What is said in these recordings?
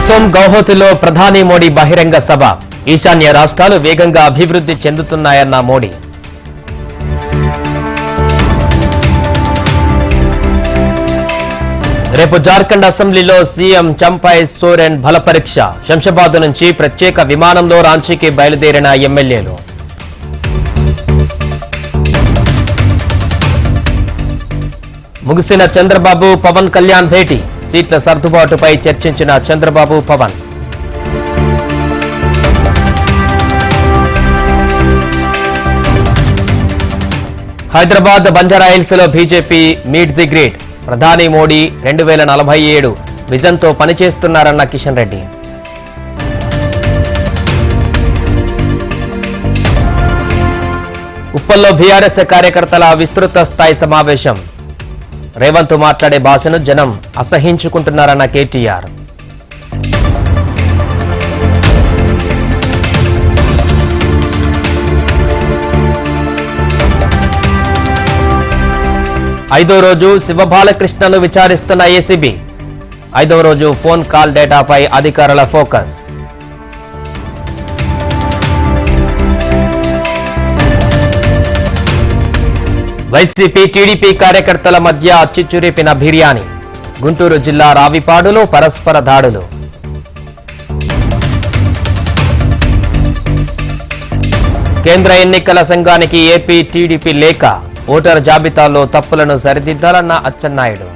అసోం గౌహతిలో ప్రధాని మోడీ బహిరంగ సభ. ఈశాన్య రాష్ట్రాలు వేగంగా అభివృద్ధి చెందుతున్నాయన్న మోడీ. రేపు జార్ఖండ్ అసెంబ్లీలో సీఎం చంపై సోరెన్ బలపరీక్ష. శంషాబాద్ నుంచి ప్రత్యేక విమానంలో రాంచీకి బయలుదేరిన ఎమ్మెల్యేలు. ముగిసిన చంద్రబాబు పవన్ కళ్యాణ్ భేటీ. సీట్ల సర్దుబాటుపై చర్చించిన చంద్రబాబు పవన్. హైదరాబాద్ బంజారాహిల్స్ లో బీజేపీ మీట్ ది గ్రేట్. ప్రధాని మోడీ 2047 విజన్తో పనిచేస్తున్నారన్న కిషన్ రెడ్డి. ఉప్పల్లో బీఆర్ఎస్ కార్యకర్తల విస్తృత స్థాయి సమావేశం. రేవంత్ మాట్లాడే భాషను జనం అసహించుకుంటున్నారన్న కేటీఆర్. ఐదో రోజు శివబాలకృష్ణను విచారిస్తున్న ఏసీబీ. 5వ రోజు ఫోన్ కాల్ డేటాపై అధికారుల ఫోకస్. వైసీపీ టీడీపీ కార్యకర్తల మధ్య చిచ్చురేపిన బిర్యానీ. గుంటూరు జిల్లా రావిపాడులో పరస్పర దాడులు. కేంద్ర ఎన్నికల సంఘానికి ఏపీ టీడీపీ లేఖ. ఓటర్ జాబితాలో తప్పులను సరిదిద్దాలన్న అచ్చెన్నాయుడు.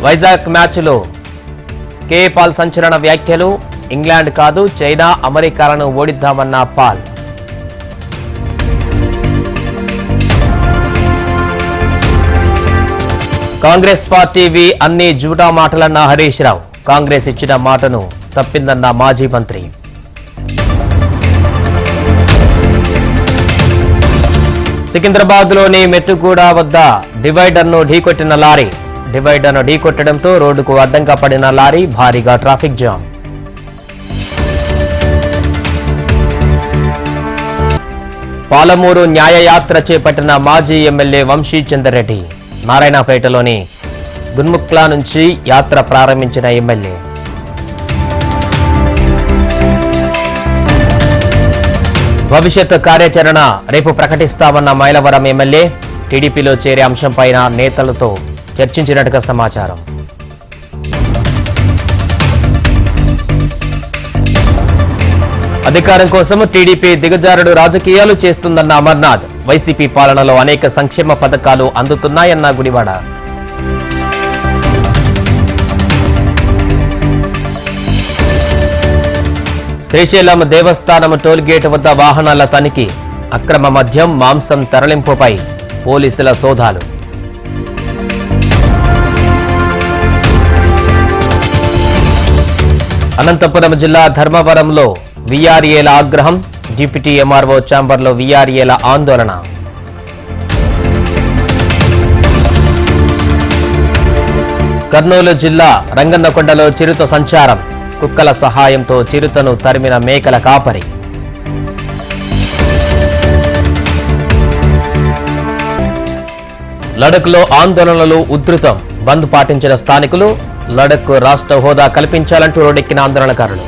వైజాగ్ మ్యాచ్లో కేపాల్ సంచలన వ్యాఖ్యలు. ఇంగ్లాండ్ కాదు చైనా అమెరికాలను ఓడిద్దామన్న పాల్. కాంగ్రెస్ పార్టీవి అన్ని జూటా మాటలన్న హరీష్ రావు. కాంగ్రెస్ ఇచ్చిన మాటను తప్పిందన్న మాజీ మంత్రి. సికింద్రాబాద్లోని మెట్టుగూడ వద్ద డివైడర్ను ఢీకొట్టిన లారీ. డివైడర్ను ఢీకొట్టడంతో రోడ్డుకు అడ్డంగా పడిన లారీ. భారీగా ట్రాఫిక్ జామ్. పాలమూరు న్యాయయాత్ర చేపట్టిన మాజీ ఎమ్మెల్యే వంశీచందర్ రెడ్డి. నారాయణపేటలోని గున్ముక్లా నుంచి యాత్ర ప్రారంభించిన ఎమ్మెల్యే. భవిష్యత్ కార్యాచరణ రేపు ప్రకటిస్తామన్న మైలవరం ఎమ్మెల్యే. టీడీపీలో చేరే అంశంపైన నేతలతో చర్చించినట్టుగా సమాచారం. అధికారం కోసం టీడీపీ దిగజారుడు రాజకీయాలు చేస్తుందన్న అమర్నాథ్. వైసీపీ పాలనలో అనేక సంక్షేమ పథకాలు అందుతున్నాయన్న గుడివాడ. శ్రీశైలం దేవస్థానం టోల్గేట్ వద్ద వాహనాల తనిఖీ. అక్రమ మద్యం మాంసం తరలింపుపై పోలీసుల సోదాలు. అనంతపురం జిల్లా ధర్మవరంలో వీఆర్ఏల ఆగ్రహం. డిప్యూటీ ఎంఆర్ఓ ఛాంబర్లో వీఆర్ఏల ఆందోళన. కర్నూలు జిల్లా రంగన్నకొండలో చిరుత సంచారం. కుక్కల సహాయంతో చిరుతను తరిమిన మేకల కాపరి. లడఖ్లో ఆందోళనలు ఉధృతం. బంద్ పాటించిన స్థానికులు. లడఖ్కు రాష్ట్ర హోదా కల్పించాలంటూ రోడ్డెక్కిన ఆందోళనకారులు.